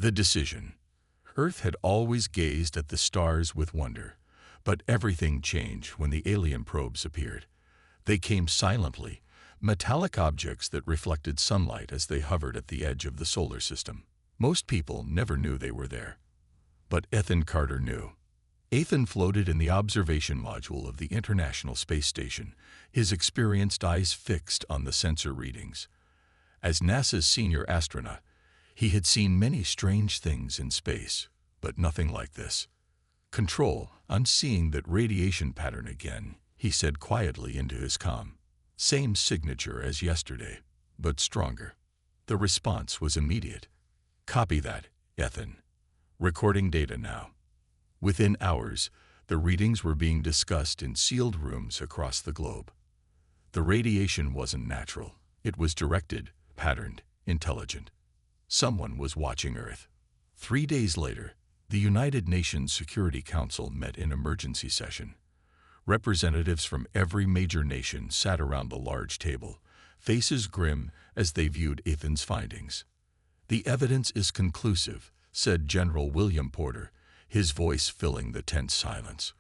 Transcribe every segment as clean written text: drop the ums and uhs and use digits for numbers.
The decision. Earth had always gazed at the stars with wonder, but everything changed when the alien probes appeared. They came silently, metallic objects that reflected sunlight as they hovered at the edge of the solar system. Most people never knew they were there. But Ethan Carter knew. Ethan floated in the observation module of the International Space Station, his experienced eyes fixed on the sensor readings. As NASA's senior astronaut, he had seen many strange things in space, but nothing like this. "Control, I'm seeing that radiation pattern again," he said quietly into his comm. "Same signature as yesterday, but stronger." The response was immediate. "Copy that, Ethan. Recording data now." Within hours, the readings were being discussed in sealed rooms across the globe. The radiation wasn't natural. It was directed, patterned, intelligent. Someone was watching Earth. 3 days later, the United Nations Security Council met in emergency session. Representatives from every major nation sat around the large table, faces grim as they viewed Ethan's findings. "The evidence is conclusive," said General William Porter, his voice filling the tense silence.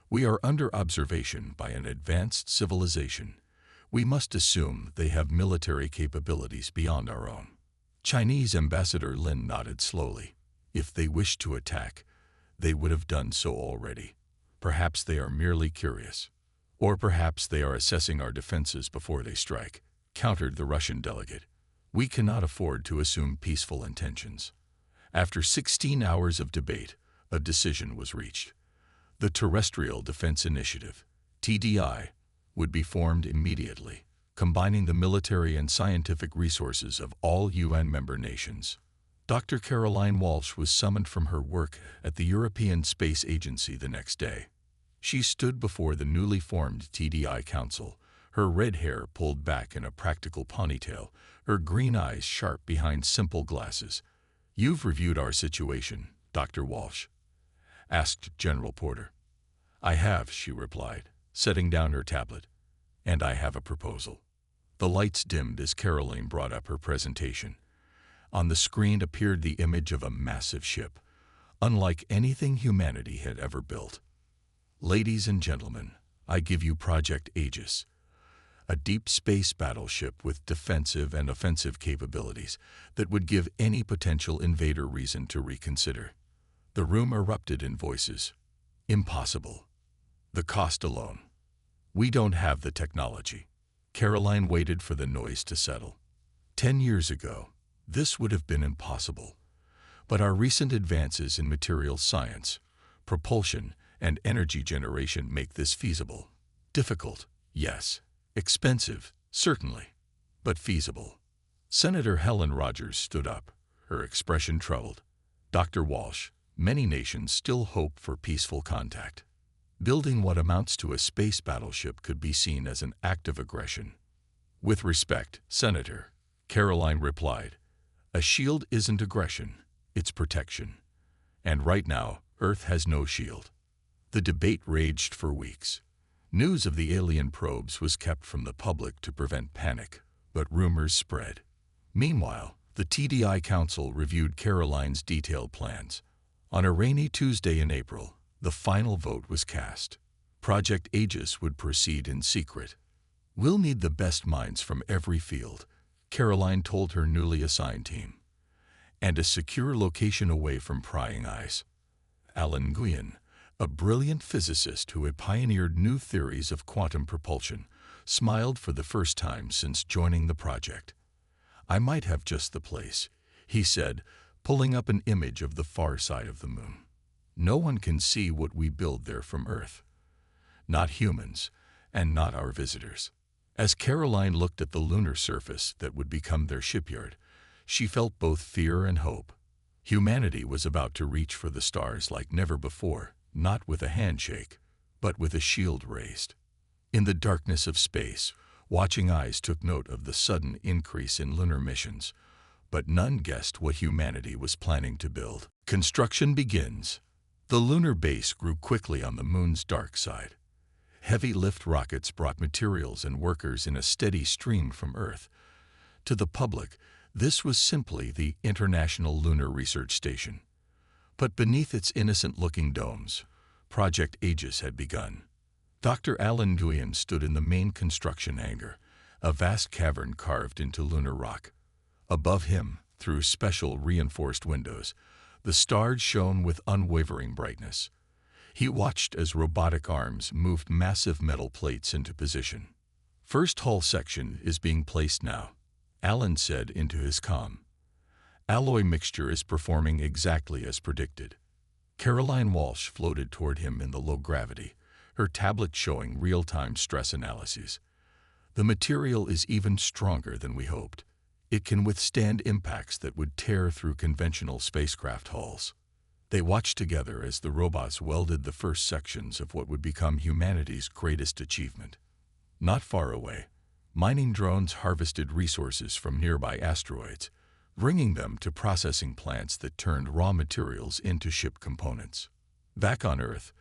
"We are under observation by an advanced civilization. We must assume they have military capabilities beyond our own." Chinese Ambassador Lin nodded slowly. "If they wished to attack, they would have done so already. Perhaps they are merely curious. Or perhaps they are assessing our defenses before they strike," countered the Russian delegate. "We cannot afford to assume peaceful intentions." After 16 hours of debate, a decision was reached. The Terrestrial Defense Initiative, TDI, would be formed immediately, combining the military and scientific resources of all UN member nations. Dr. Caroline Walsh was summoned from her work at the European Space Agency the next day. She stood before the newly formed TDI Council, her red hair pulled back in a practical ponytail, her green eyes sharp behind simple glasses. "You've reviewed our situation, Dr. Walsh?" asked General Porter. "I have," she replied, setting down her tablet. "And I have a proposal." The lights dimmed as Caroline brought up her presentation. On the screen appeared the image of a massive ship, unlike anything humanity had ever built. "Ladies and gentlemen, I give you Project Aegis, a deep space battleship with defensive and offensive capabilities that would give any potential invader reason to reconsider." The room erupted in voices. "Impossible. The cost alone. We don't have the technology." Caroline waited for the noise to settle. 10 years ago, this would have been impossible. But our recent advances in materials science, propulsion, and energy generation make this feasible. Difficult, yes. Expensive, certainly. But feasible. Senator Helen Rogers stood up, her expression troubled. "Dr. Walsh, many nations still hope for peaceful contact. Building what amounts to a space battleship could be seen as an act of aggression." "With respect, Senator," Caroline replied, "a shield isn't aggression, it's protection. And right now, Earth has no shield." The debate raged for weeks. News of the alien probes was kept from the public to prevent panic, but rumors spread. Meanwhile, the TDI Council reviewed Caroline's detailed plans. On a rainy Tuesday in April, the final vote was cast. Project Aegis would proceed in secret. "We'll need the best minds from every field," Caroline told her newly assigned team. "And a secure location away from prying eyes." Alan Guion, a brilliant physicist who had pioneered new theories of quantum propulsion, smiled for the first time since joining the project. "I might have just the place," he said, pulling up an image of the far side of the moon. "No one can see what we build there from Earth. Not humans, and not our visitors." As Caroline looked at the lunar surface that would become their shipyard, she felt both fear and hope. Humanity was about to reach for the stars like never before, not with a handshake, but with a shield raised. In the darkness of space, watching eyes took note of the sudden increase in lunar missions, but none guessed what humanity was planning to build. Construction begins. The lunar base grew quickly on the moon's dark side. Heavy lift rockets brought materials and workers in a steady stream from Earth. To the public, This was simply the International Lunar Research Station. But beneath its innocent-looking domes, Project Aegis had begun. Dr. Alan Nguyen stood in the main construction hangar, a vast cavern carved into lunar rock. Above him, through special reinforced windows, the stars shone with unwavering brightness. He watched as robotic arms moved massive metal plates into position. "First hull section is being placed now," Alan said into his comm. "Alloy mixture is performing exactly as predicted." Caroline Walsh floated toward him in the low gravity, her tablet showing real-time stress analyses. "The material is even stronger than we hoped. It can withstand impacts that would tear through conventional spacecraft hulls." They watched together as the robots welded the first sections of what would become humanity's greatest achievement. Not far away, mining drones harvested resources from nearby asteroids, bringing them to processing plants that turned raw materials into ship components. Back on Earth,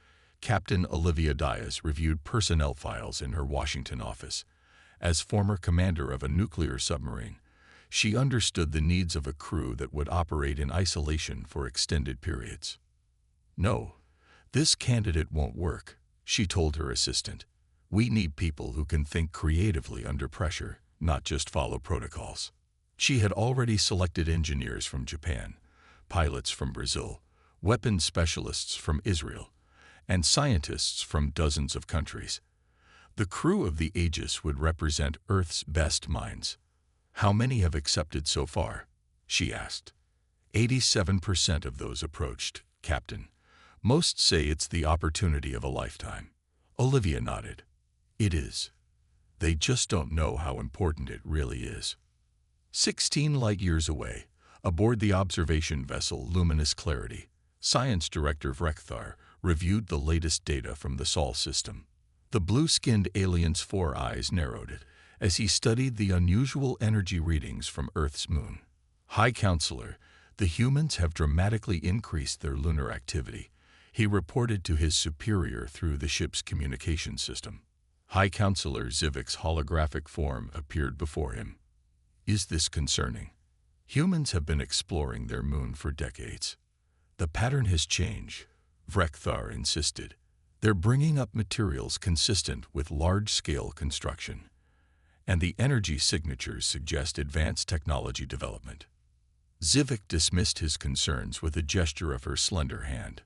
Captain Olivia Dias reviewed personnel files in her Washington office. As former commander of a nuclear submarine, she understood the needs of a crew that would operate in isolation for extended periods. "No, this candidate won't work," she told her assistant. "We need people who can think creatively under pressure, not just follow protocols." She had already selected engineers from Japan, pilots from Brazil, weapons specialists from Israel, and scientists from dozens of countries. The crew of the Aegis would represent Earth's best minds. "How many have accepted so far?" she asked. 87% of those approached, Captain. "Most say it's the opportunity of a lifetime." Olivia nodded. "It is. They just don't know how important it really is." 16 light-years away, aboard the observation vessel Luminous Clarity, Science Director Vrekthar reviewed the latest data from the Sol system. The blue-skinned alien's 4 eyes narrowed as he studied the unusual energy readings from Earth's moon. "High Counselor, the humans have dramatically increased their lunar activity," he reported to his superior through the ship's communication system. High Counselor Zivik's holographic form appeared before him. "Is this concerning? Humans have been exploring their moon for decades. The pattern has changed," Vrekthar insisted. "They're bringing up materials consistent with large-scale construction, and the energy signatures suggest advanced technology development." Zivik dismissed his concerns with a gesture of her slender hand.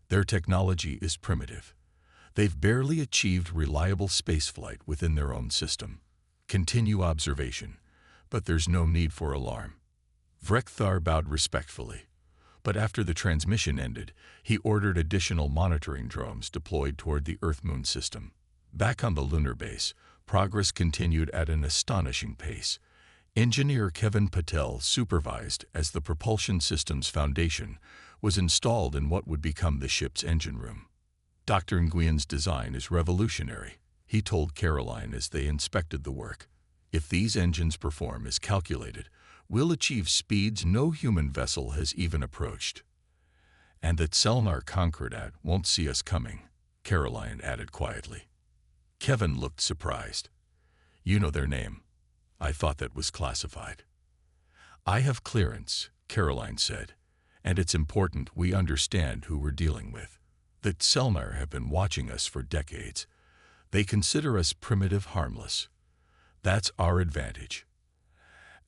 "Their technology is primitive. They've barely achieved reliable spaceflight within their own system. Continue observation, but there's no need for alarm." Vrekthar bowed respectfully, but after the transmission ended, he ordered additional monitoring drones deployed toward the Earth-Moon system. Back on the lunar base, progress continued at an astonishing pace. Engineer Kevin Patel supervised as the propulsion system's foundation was installed in what would become the ship's engine room. "Dr. Nguyen's design is revolutionary," he told Caroline as they inspected the work. "If these engines perform as calculated, we'll achieve speeds no human vessel has even approached." "And that Selnar Concordat won't see us coming," Caroline added quietly. Kevin looked surprised. "You know their name. I thought that was classified." "I have clearance," Caroline said, "and it's important we understand who we're dealing with. That Selnar have been watching us for decades. They consider us primitive, harmless. That's our advantage."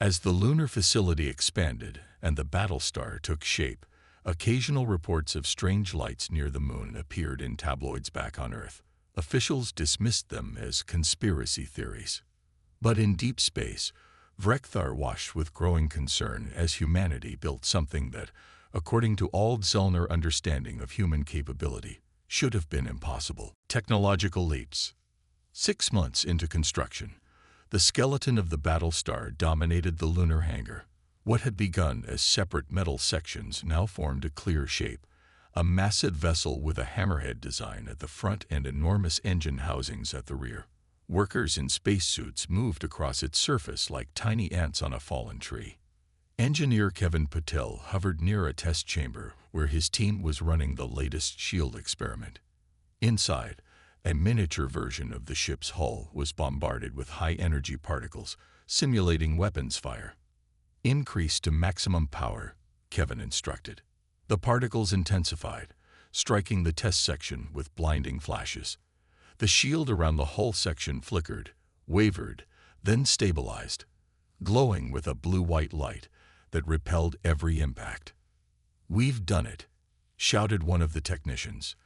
As the lunar facility expanded and the Battlestar took shape, occasional reports of strange lights near the moon appeared in tabloids back on Earth. Officials dismissed them as conspiracy theories. But in deep space, Vrekthar watched with growing concern as humanity built something that, according to all Zellner understanding of human capability, should have been impossible. Technological leaps. 6 months into construction, the skeleton of the Battlestar dominated the lunar hangar. What had begun as separate metal sections now formed a clear shape, a massive vessel with a hammerhead design at the front and enormous engine housings at the rear. Workers in spacesuits moved across its surface like tiny ants on a fallen tree. Engineer Kevin Patel hovered near a test chamber where his team was running the latest shield experiment. Inside, a miniature version of the ship's hull was bombarded with high-energy particles, simulating weapons fire. Increase to maximum power, Kevin instructed. The particles intensified, striking the test section with blinding flashes. The shield around the hull section flickered, wavered, then stabilized, glowing with a blue-white light that repelled every impact. "We've done it," shouted one of the technicians.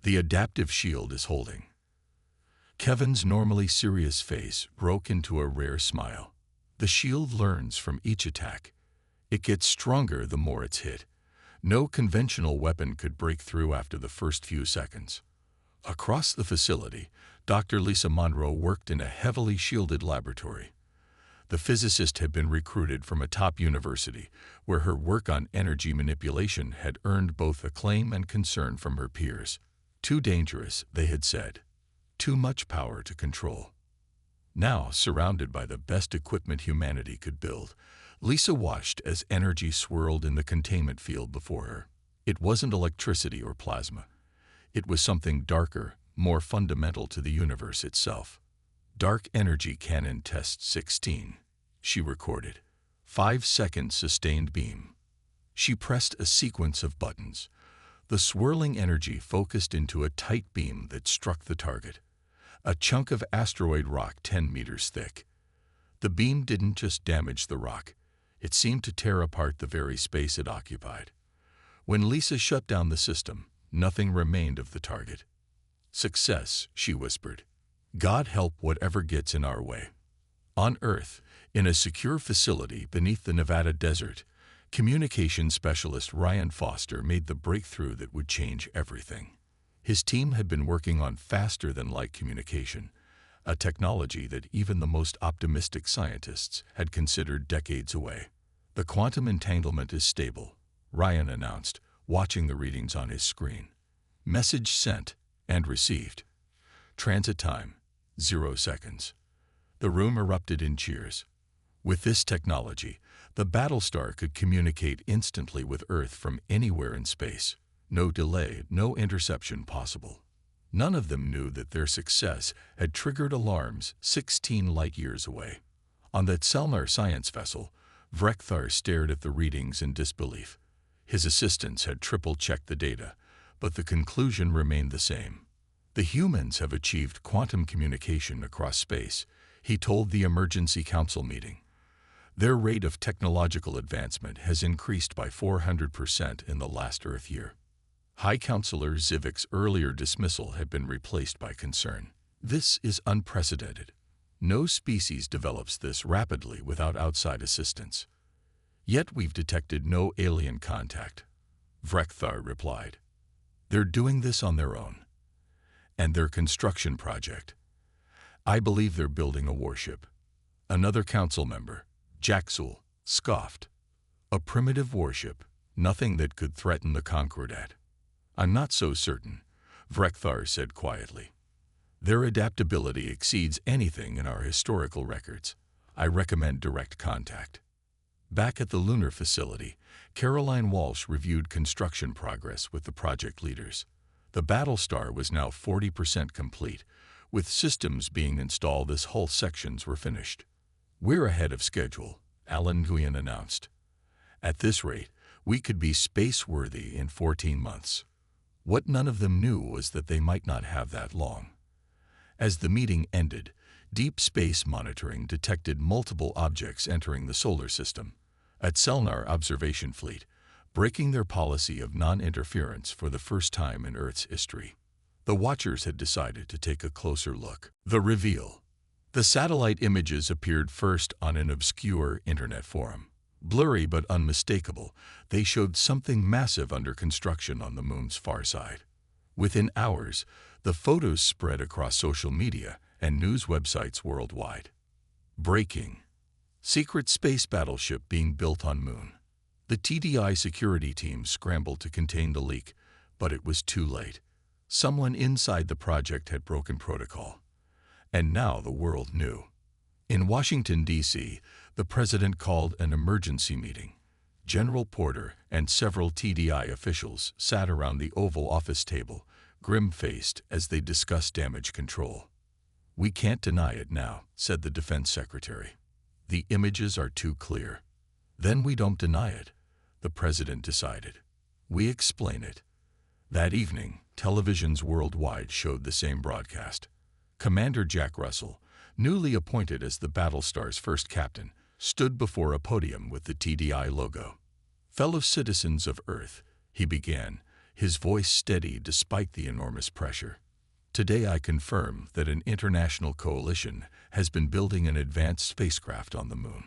"The adaptive shield is holding." Kevin's normally serious face broke into a rare smile. The shield learns from each attack. It gets stronger the more it's hit. No conventional weapon could break through after the first few seconds. Across the facility, Dr. Lisa Monroe worked in a heavily shielded laboratory. The physicist had been recruited from a top university, where her work on energy manipulation had earned both acclaim and concern from her peers. Too dangerous, they had said. Too much power to control. Now, surrounded by the best equipment humanity could build, Lisa watched as energy swirled in the containment field before her. It wasn't electricity or plasma. It was something darker, more fundamental to the universe itself. "Dark Energy Cannon Test 16, she recorded. 5-second sustained beam. She pressed a sequence of buttons. The swirling energy focused into a tight beam that struck the target. A chunk of asteroid rock 10 meters thick. The beam didn't just damage the rock. It seemed to tear apart the very space it occupied. When Lisa shut down the system, nothing remained of the target. "Success," she whispered. "God help whatever gets in our way." On Earth, in a secure facility beneath the Nevada desert, communications specialist Ryan Foster made the breakthrough that would change everything. His team had been working on faster-than-light communication, a technology that even the most optimistic scientists had considered decades away. "The quantum entanglement is stable," Ryan announced, watching the readings on his screen. "Message sent and received. Transit time, 0 seconds." The room erupted in cheers. With this technology, the Battlestar could communicate instantly with Earth from anywhere in space. No delay, no interception possible. None of them knew that their success had triggered alarms 16 light-years away. On that Selnar science vessel, Vrekthar stared at the readings in disbelief. His assistants had triple-checked the data, but the conclusion remained the same. "The humans have achieved quantum communication across space," he told the emergency council meeting. "Their rate of technological advancement has increased by 400% in the last Earth year." High Counselor Zivik's earlier dismissal had been replaced by concern. "This is unprecedented. No species develops this rapidly without outside assistance. Yet we've detected no alien contact," Vrekthar replied. "They're doing this on their own. And their construction project. I believe they're building a warship." Another council member, Jaxul, scoffed. "A primitive warship, nothing that could threaten the Concordat." "I'm not so certain," Vrekthar said quietly. "Their adaptability exceeds anything in our historical records. I recommend direct contact." Back at the lunar facility, Caroline Walsh reviewed construction progress with the project leaders. The Battlestar was now 40% complete. With systems being installed as hull sections were finished. "We're ahead of schedule," Alan Nguyen announced. "At this rate, we could be space-worthy in 14 months. What none of them knew was that they might not have that long. As the meeting ended, Deep Space Monitoring detected multiple objects entering the solar system at Selnar Observation Fleet, breaking their policy of non-interference for the first time in Earth's history. The Watchers had decided to take a closer look. The reveal. The satellite images appeared first on an obscure internet forum. Blurry but unmistakable, they showed something massive under construction on the moon's far side. Within hours, the photos spread across social media and news websites worldwide. Breaking. Secret space battleship being built on moon. The TDI security team scrambled to contain the leak, but it was too late. Someone inside the project had broken protocol. And now the world knew. In Washington, D.C., the president called an emergency meeting. General Porter and several TDI officials sat around the Oval Office table, grim-faced as they discussed damage control. "We can't deny it now," said the defense secretary. "The images are too clear." Then we don't deny it, the president decided. We explain it. That evening, televisions worldwide showed the same broadcast. Commander Jack Russell, newly appointed as the Battlestar's first captain, stood before a podium with the TDI logo. "Fellow citizens of Earth," he began, his voice steady despite the enormous pressure. "Today I confirm that an international coalition has been building an advanced spacecraft on the moon.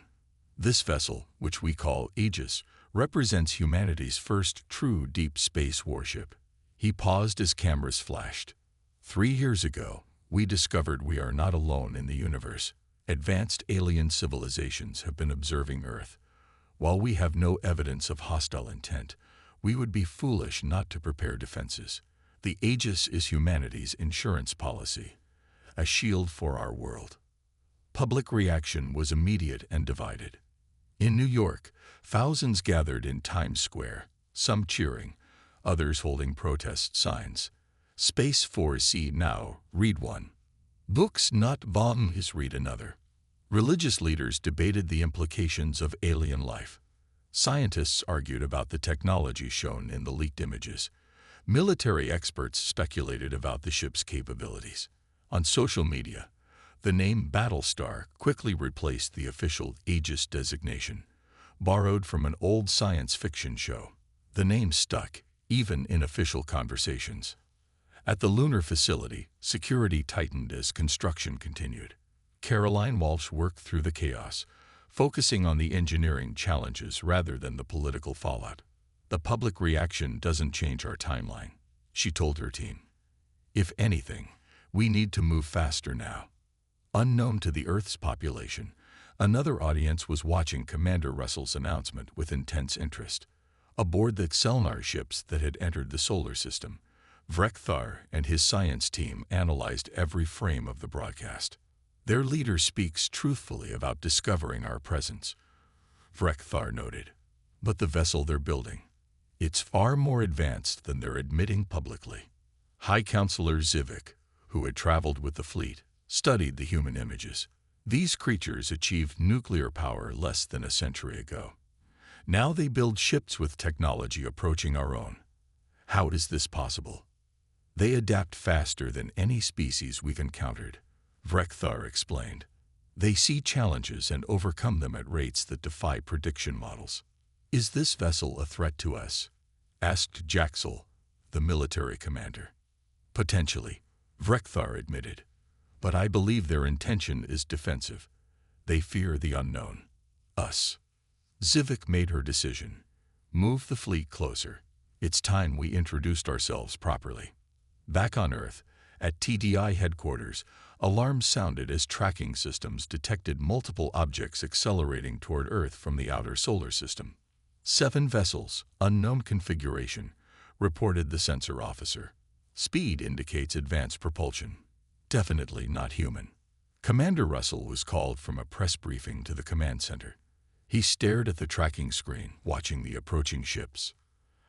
This vessel, which we call Aegis, represents humanity's first true deep space warship." He paused as cameras flashed. 3 years ago, we discovered we are not alone in the universe. Advanced alien civilizations have been observing Earth. While we have no evidence of hostile intent, we would be foolish not to prepare defenses. The Aegis is humanity's insurance policy, a shield for our world. Public reaction was immediate and divided. In New York, thousands gathered in Times Square, some cheering, others holding protest signs. "Space Force see now, read one. Books not bomb is read another." Religious leaders debated the implications of alien life. Scientists argued about the technology shown in the leaked images. Military experts speculated about the ship's capabilities. On social media, the name Battlestar quickly replaced the official Aegis designation, borrowed from an old science fiction show. The name stuck, even in official conversations. At the lunar facility, security tightened as construction continued. Caroline Walsh worked through the chaos, focusing on the engineering challenges rather than the political fallout. "The public reaction doesn't change our timeline," she told her team. "If anything, we need to move faster now." Unknown to the Earth's population, another audience was watching Commander Russell's announcement with intense interest. Aboard the Xelnar ships that had entered the solar system, Vrekthar and his science team analyzed every frame of the broadcast. "Their leader speaks truthfully about discovering our presence," Vrekthar noted. "But the vessel they're building, it's far more advanced than they're admitting publicly." High Counselor Zivik, who had traveled with the fleet, studied the human images. "These creatures achieved nuclear power less than a century ago. Now they build ships with technology approaching our own. How is this possible? They adapt faster than any species we've encountered," Vrekthar explained. "They see challenges and overcome them at rates that defy prediction models." "Is this vessel a threat to us?" asked Jaxel, the military commander. "Potentially," Vrekthar admitted. "But I believe their intention is defensive. They fear the unknown. Us." Zivik made her decision. "Move the fleet closer. It's time we introduced ourselves properly." Back on Earth, at TDI headquarters, alarms sounded as tracking systems detected multiple objects accelerating toward Earth from the outer solar system. 7 vessels, unknown configuration, reported the sensor officer. "Speed indicates advanced propulsion. Definitely not human." Commander Russell was called from a press briefing to the command center. He stared at the tracking screen, watching the approaching ships.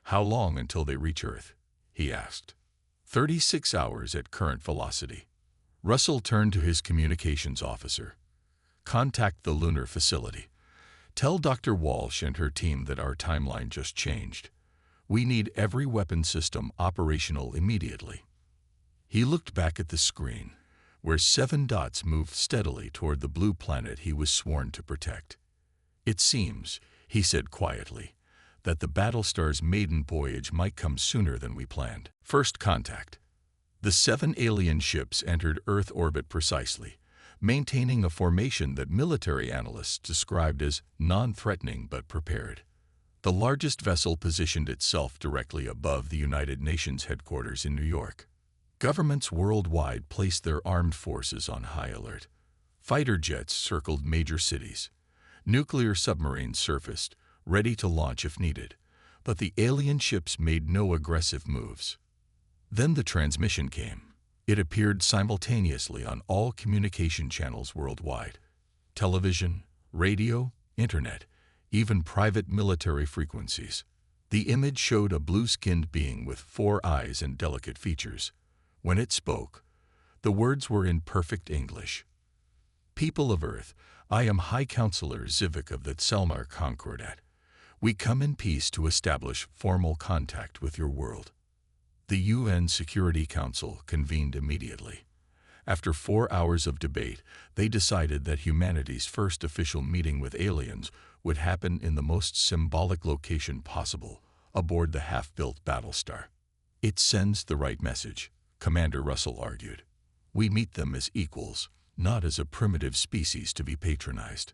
"How long until they reach Earth?" he asked. 36 hours at current velocity." Russell turned to his communications officer. "Contact the lunar facility. Tell Dr. Walsh and her team that our timeline just changed. We need every weapon system operational immediately." He looked back at the screen, where 7 dots moved steadily toward the blue planet he was sworn to protect. "It seems," he said quietly, "that the Battlestar's maiden voyage might come sooner than we planned." First contact. The 7 alien ships entered Earth orbit precisely, maintaining a formation that military analysts described as non-threatening but prepared. The largest vessel positioned itself directly above the United Nations headquarters in New York. Governments worldwide placed their armed forces on high alert. Fighter jets circled major cities. Nuclear submarines surfaced, ready to launch if needed, but the alien ships made no aggressive moves. Then the transmission came. It appeared simultaneously on all communication channels worldwide: television, radio, internet, even private military frequencies. The image showed a blue-skinned being with 4 eyes and delicate features. When it spoke, the words were in perfect English. People of Earth, I am High Counselor Zivik of the Selmar Concordat. We come in peace to establish formal contact with your world. The UN Security Council convened immediately. After 4 hours of debate, they decided that humanity's first official meeting with aliens would happen in the most symbolic location possible, aboard the half-built Battlestar. It sends the right message, Commander Russell argued. We meet them as equals, not as a primitive species to be patronized.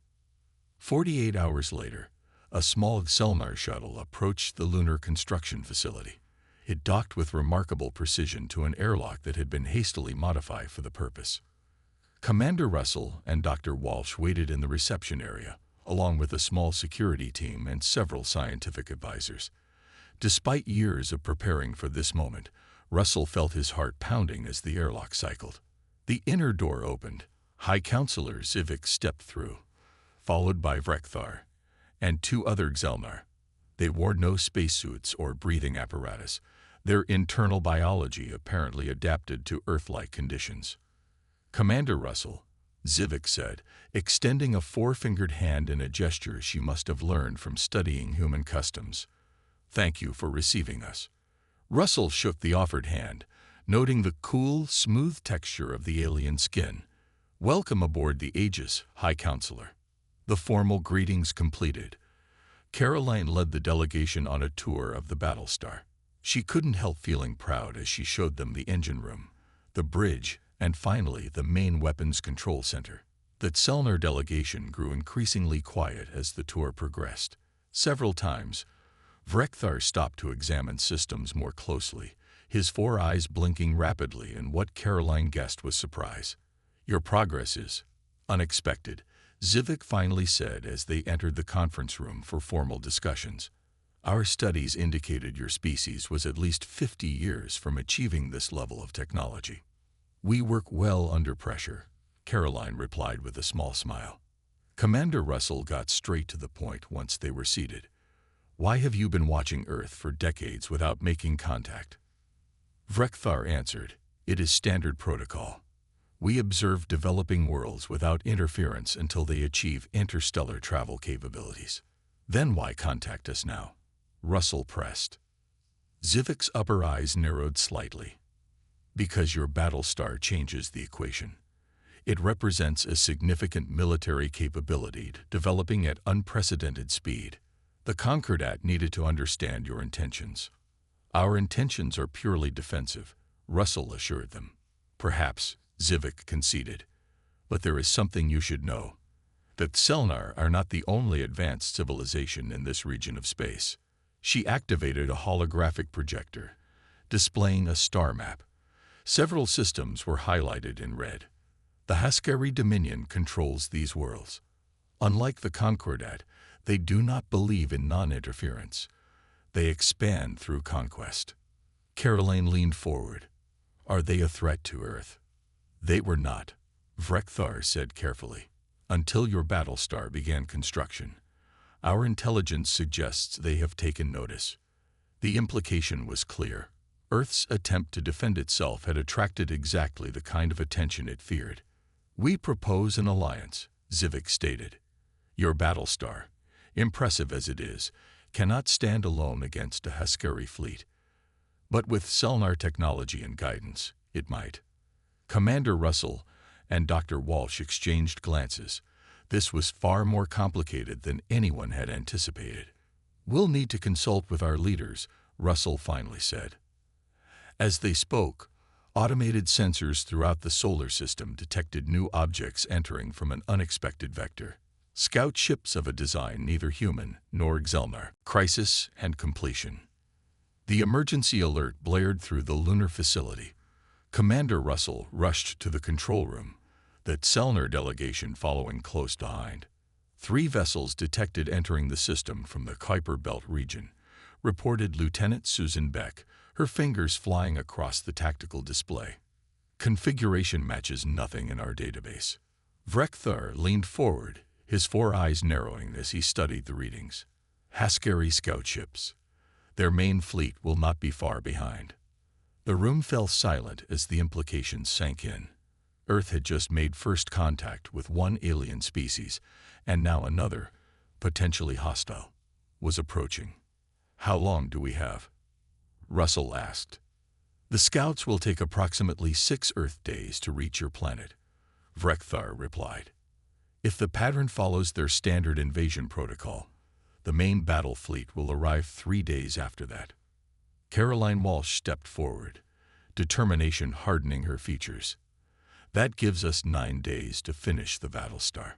48 hours later, a small Selmar shuttle approached the lunar construction facility. It docked with remarkable precision to an airlock that had been hastily modified for the purpose. Commander Russell and Dr. Walsh waited in the reception area, along with a small security team and several scientific advisors. Despite years of preparing for this moment, Russell felt his heart pounding as the airlock cycled. The inner door opened. High Counselor Zivik stepped through, followed by Vrekthar and 2 other Xelnar. They wore no spacesuits or breathing apparatus, their internal biology apparently adapted to Earth-like conditions. Commander Russell, Zivik said, extending a 4-fingered hand in a gesture she must have learned from studying human customs. Thank you for receiving us. Russell shook the offered hand, noting the cool, smooth texture of the alien skin. Welcome aboard the Aegis, High Counselor. The formal greetings completed, Caroline led the delegation on a tour of the Battlestar. She couldn't help feeling proud as she showed them the engine room, the bridge, and finally the main weapons control center. The Selnar delegation grew increasingly quiet as the tour progressed. Several times, Vrekthar stopped to examine systems more closely, his 4 eyes blinking rapidly in what Caroline guessed was surprise. Your progress is unexpected, Zivik finally said as they entered the conference room for formal discussions. Our studies indicated your species was at least 50 years from achieving this level of technology. We work well under pressure, Caroline replied with a small smile. Commander Russell got straight to the point once they were seated. Why have you been watching Earth for decades without making contact? Vrekthar answered, it is standard protocol. We observe developing worlds without interference until they achieve interstellar travel capabilities. Then why contact us now? Russell pressed. Zivik's upper eyes narrowed slightly. Because your Battlestar changes the equation. It represents a significant military capability developing at unprecedented speed. The Concordat needed to understand your intentions. Our intentions are purely defensive, Russell assured them. Perhaps, Zivik conceded. But there is something you should know. That Selnar are not the only advanced civilization in this region of space. She activated a holographic projector, displaying a star map. Several systems were highlighted in red. The Haskari Dominion controls these worlds. Unlike the Concordat, they do not believe in non-interference. They expand through conquest. Caroline leaned forward. Are they a threat to Earth? They were not, Vrekthar said carefully, until your Battlestar began construction. Our intelligence suggests they have taken notice. The implication was clear. Earth's attempt to defend itself had attracted exactly the kind of attention it feared. We propose an alliance, Zivik stated. Your Battlestar, impressive as it is, cannot stand alone against a Haskari fleet. But with Selnar technology and guidance, it might. Commander Russell and Dr. Walsh exchanged glances. This was far more complicated than anyone had anticipated. We'll need to consult with our leaders, Russell finally said. As they spoke, automated sensors throughout the solar system detected new objects entering from an unexpected vector. Scout ships of a design neither human nor Xelnar. Crisis and completion. The emergency alert blared through the lunar facility. Commander Russell rushed to the control room, the Selnar delegation following close behind. 3 vessels detected entering the system from the Kuiper Belt region, reported Lieutenant Susan Beck, her fingers flying across the tactical display. Configuration matches nothing in our database. Vrekthar leaned forward, his 4 eyes narrowing as he studied the readings. Haskari scout ships. Their main fleet will not be far behind. The room fell silent as the implications sank in. Earth had just made first contact with one alien species, and now another, potentially hostile, was approaching. "How long do we have?" Russell asked. "The scouts will take approximately 6 Earth days to reach your planet," Vrekthar replied. "If the pattern follows their standard invasion protocol, the main battle fleet will arrive 3 days after that." Caroline Walsh stepped forward, determination hardening her features. "That gives us 9 days to finish the Battlestar."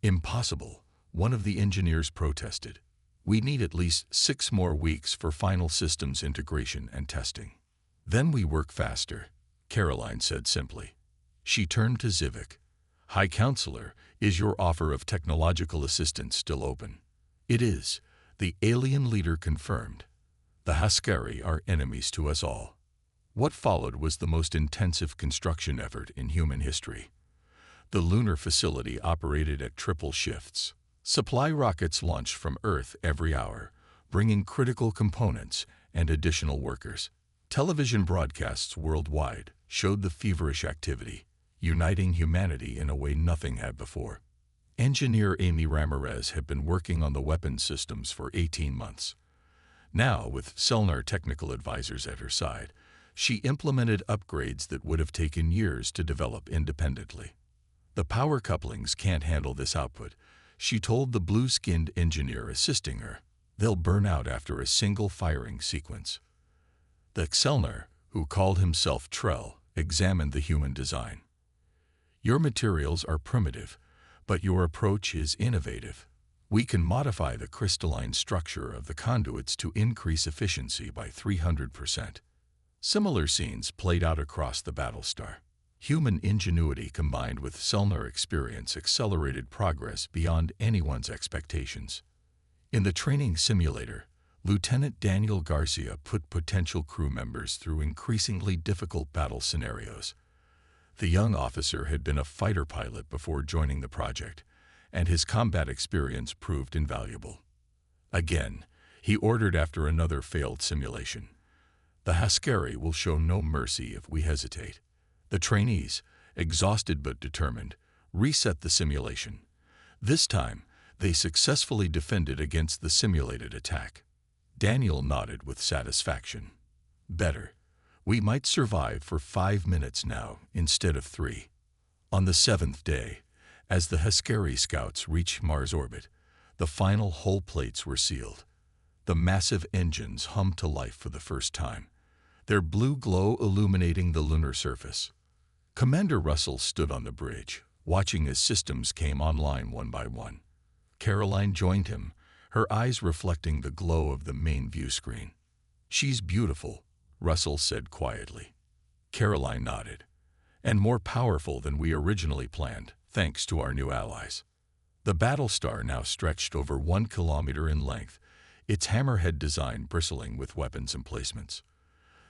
"Impossible," one of the engineers protested. "We need at least 6 more weeks for final systems integration and testing." "Then we work faster," Caroline said simply. She turned to Zivik. "High Counselor, is your offer of technological assistance still open?" "It is," the alien leader confirmed. "The Haskari are enemies to us all." What followed was the most intensive construction effort in human history. The lunar facility operated at triple shifts. Supply rockets launched from Earth every hour, bringing critical components and additional workers. Television broadcasts worldwide showed the feverish activity, uniting humanity in a way nothing had before. Engineer Amy Ramirez had been working on the weapons systems for 18 months. Now, with Selnar technical advisors at her side, she implemented upgrades that would have taken years to develop independently. "The power couplings can't handle this output," she told the blue-skinned engineer assisting her. "They'll burn out after a single firing sequence." The Selnar, who called himself Trell, examined the human design. "Your materials are primitive, but your approach is innovative. We can modify the crystalline structure of the conduits to increase efficiency by 300%. Similar scenes played out across the Battlestar. Human ingenuity combined with Selnar experience accelerated progress beyond anyone's expectations. In the training simulator, Lieutenant Daniel Garcia put potential crew members through increasingly difficult battle scenarios. The young officer had been a fighter pilot before joining the project, and his combat experience proved invaluable. Again, he ordered after another failed simulation. "The Haskari will show no mercy if we hesitate." The trainees, exhausted but determined, reset the simulation. This time, they successfully defended against the simulated attack. Daniel nodded with satisfaction. "Better. We might survive for 5 minutes now instead of 3. On the 7th day, as the Haskari scouts reached Mars orbit, the final hull plates were sealed. The massive engines hummed to life for the first time, their blue glow illuminating the lunar surface. Commander Russell stood on the bridge, watching as systems came online one by one. Caroline joined him, her eyes reflecting the glow of the main view screen. "She's beautiful," Russell said quietly. Caroline nodded. "And more powerful than we originally planned, thanks to our new allies." The Battlestar now stretched over 1 kilometer in length, its hammerhead design bristling with weapons emplacements.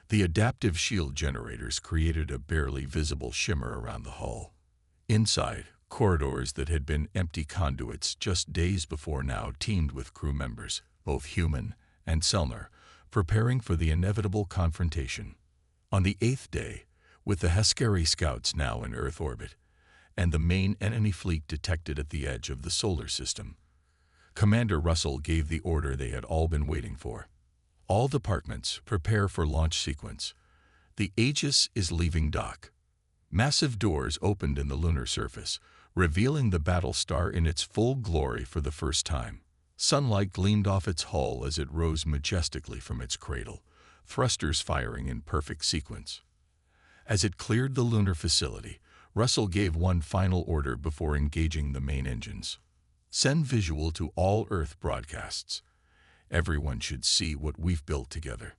The adaptive shield generators created a barely visible shimmer around the hull. Inside, corridors that had been empty conduits just days before now teemed with crew members, both human and Selnar, preparing for the inevitable confrontation. On the 8th day, with the Haskari scouts now in Earth orbit, and the main enemy fleet detected at the edge of the solar system, Commander Russell gave the order they had all been waiting for. "All departments, prepare for launch sequence. The Aegis is leaving dock." Massive doors opened in the lunar surface, revealing the Battlestar in its full glory for the first time. Sunlight gleamed off its hull as it rose majestically from its cradle, thrusters firing in perfect sequence. As it cleared the lunar facility, Russell gave one final order before engaging the main engines. "Send visual to all Earth broadcasts. Everyone should see what we've built together."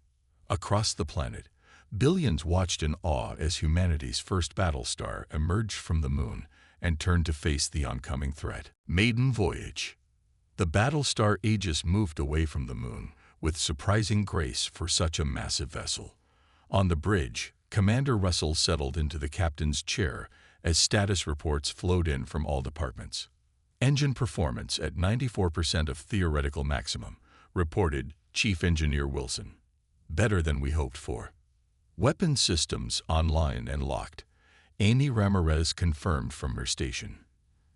Across the planet, billions watched in awe as humanity's first Battlestar emerged from the moon and turned to face the oncoming threat. Maiden voyage. The Battlestar Aegis moved away from the moon with surprising grace for such a massive vessel. On the bridge, Commander Russell settled into the captain's chair as status reports flowed in from all departments. "Engine performance at 94% of theoretical maximum," reported Chief Engineer Wilson. "Better than we hoped for. Weapon systems online and locked. Amy Ramirez confirmed from her station.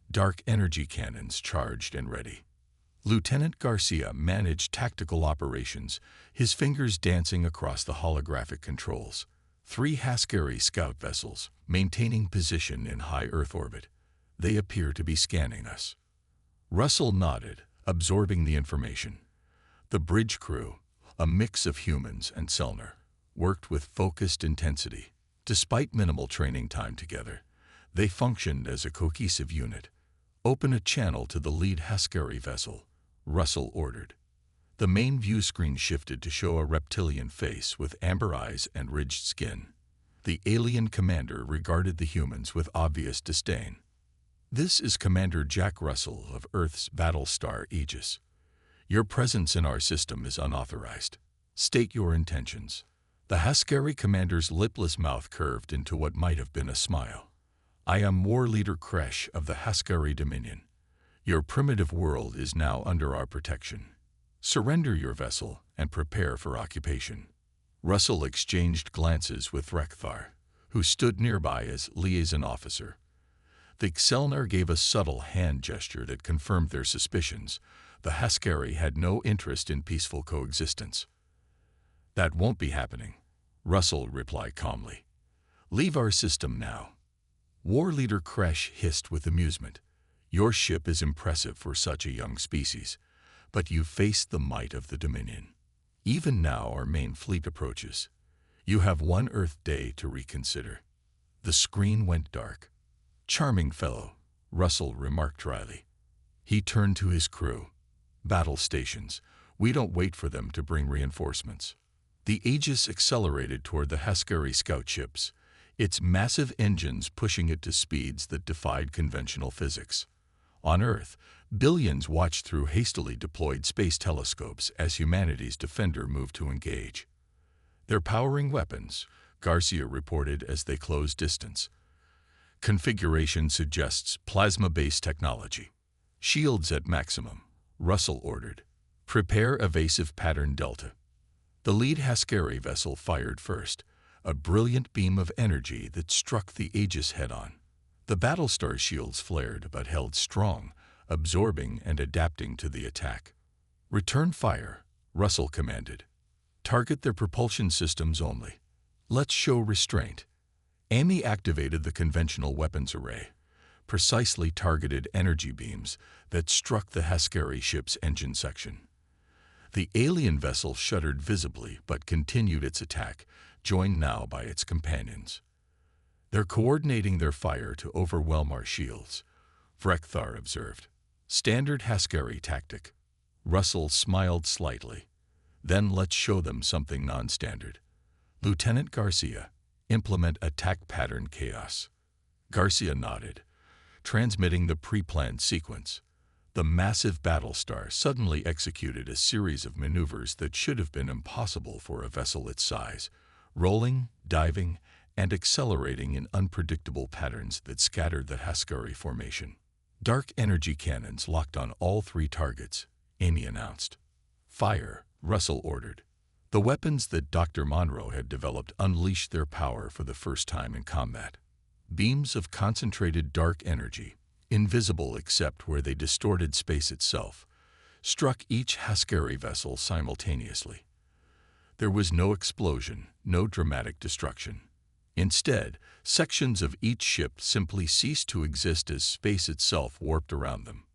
Dark energy cannons charged and ready. Lieutenant Garcia managed tactical operations, his fingers dancing across the holographic controls. 3 Haskari scout vessels, maintaining position in high Earth orbit. They appear to be scanning us. Russell nodded, absorbing the information. The bridge crew, a mix of humans and Selner, worked with focused intensity. Despite minimal training time together, they functioned as a cohesive unit. Open a channel to the lead Haskari vessel, Russell ordered. The main view screen shifted to show a reptilian face with amber eyes and ridged skin. The alien commander regarded the humans with obvious disdain. "This is Commander Jack Russell of Earth's Battlestar Aegis. Your presence in our system is unauthorized. State your intentions." The Haskari commander's lipless mouth curved into what might have been a smile. "I am War Leader Kresh of the Haskari Dominion. Your primitive world is now under our protection. Surrender your vessel and prepare for occupation." Russell exchanged glances with Rekthar, who stood nearby as liaison officer. The Xelnar gave a subtle hand gesture that confirmed their suspicions. The Haskari had no interest in peaceful coexistence. "That won't be happening," Russell replied calmly. "Leave our system now." War Leader Kresh hissed with amusement. "Your ship is impressive for such a young species, but you faced the might of the Dominion. Even now our main fleet approaches. You have 1 Earth day to reconsider." The screen went dark. "Charming fellow," Russell remarked dryly. He turned to his crew. "Battle stations. We don't wait for them to bring reinforcements." The Aegis accelerated toward the Haskari scout ships, its massive engines pushing it to speeds that defied conventional physics. On Earth, billions watched through hastily deployed space telescopes as humanity's defender moved to engage. "They're powering weapons," Garcia reported as they closed distance. "Configuration suggests plasma-based technology." "Shields at maximum," Russell ordered. "Prepare evasive pattern Delta." The lead Haskari vessel fired first, a brilliant beam of energy that struck the Aegis head-on. The Battlestar shields flared but held strong, absorbing and adapting to the attack. "Return fire," Russell commanded. "Target their propulsion systems only. Let's show restraint." Amy activated the conventional weapons array, precisely targeted energy beams that struck the Haskari ship's engine section. The alien vessel shuddered visibly but continued its attack, joined now by its companions. "They're coordinating their fire to overwhelm our shields," Vrekthar observed. "Standard Haskari tactic." Russell smiled slightly. "Then let's show them something non-standard. Lieutenant Garcia, implement attack pattern chaos." Garcia nodded, transmitting the pre-planned sequence. The massive Battlestar suddenly executed a series of maneuvers that should have been impossible for a vessel its size, rolling, diving, and accelerating in unpredictable patterns that scattered the Haskari formation. "Dark energy cannons locked on all 3 targets," Amy announced. "Fire," Russell ordered. The weapons that Dr. Monroe had developed unleashed their power for the first time in combat. Beams of concentrated dark energy, invisible except where they distorted space itself, struck each Haskari vessel simultaneously. There was no explosion, no dramatic destruction. Instead, sections of each ship simply ceased to exist as space itself warped around them.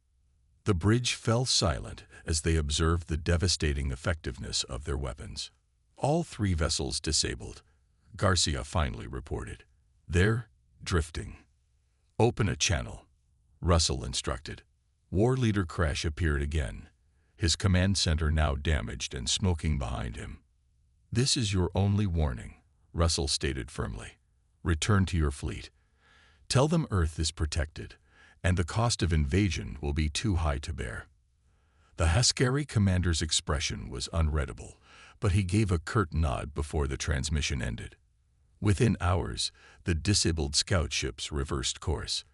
The bridge fell silent as they observed the devastating effectiveness of their weapons. "All 3 vessels disabled," Garcia finally reported. "They're drifting." "Open a channel," Russell instructed. War Leader Kresh appeared again, his command center now damaged and smoking behind him. "This is your only warning," Russell stated firmly. "Return to your fleet. Tell them Earth is protected, and the cost of invasion will be too high to bear." The Haskari commander's expression was unreadable, but he gave a curt nod before the transmission ended. Within hours, the disabled scout ships reversed course,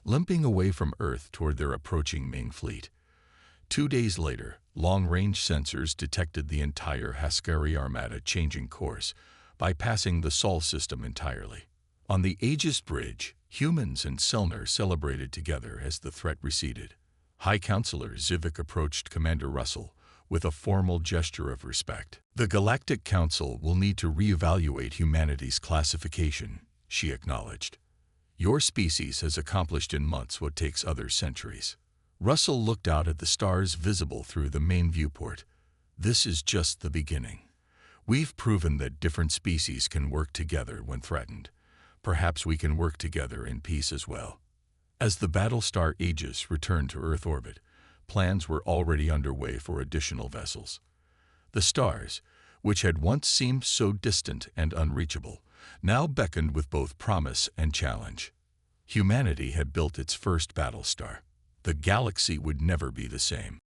limping away from Earth toward their approaching main fleet. 2 days later, long-range sensors detected the entire Haskari armada changing course, bypassing the Sol system entirely. On the Aegis Bridge, humans and Selner celebrated together as the threat receded. High Counselor Zivik approached Commander Russell with a formal gesture of respect. "The Galactic Council will need to reevaluate humanity's classification," she acknowledged. "Your species has accomplished in months what takes others centuries." Russell looked out at the stars visible through the main viewport. "This is just the beginning. We've proven that different species can work together when threatened. Perhaps we can work together in peace as well." As the Battlestar Aegis returned to Earth orbit, plans were already underway for additional vessels. The stars, which had once seemed so distant and unreachable, now beckoned with both promise and challenge. Humanity had built its first Battlestar. The galaxy would never be the same.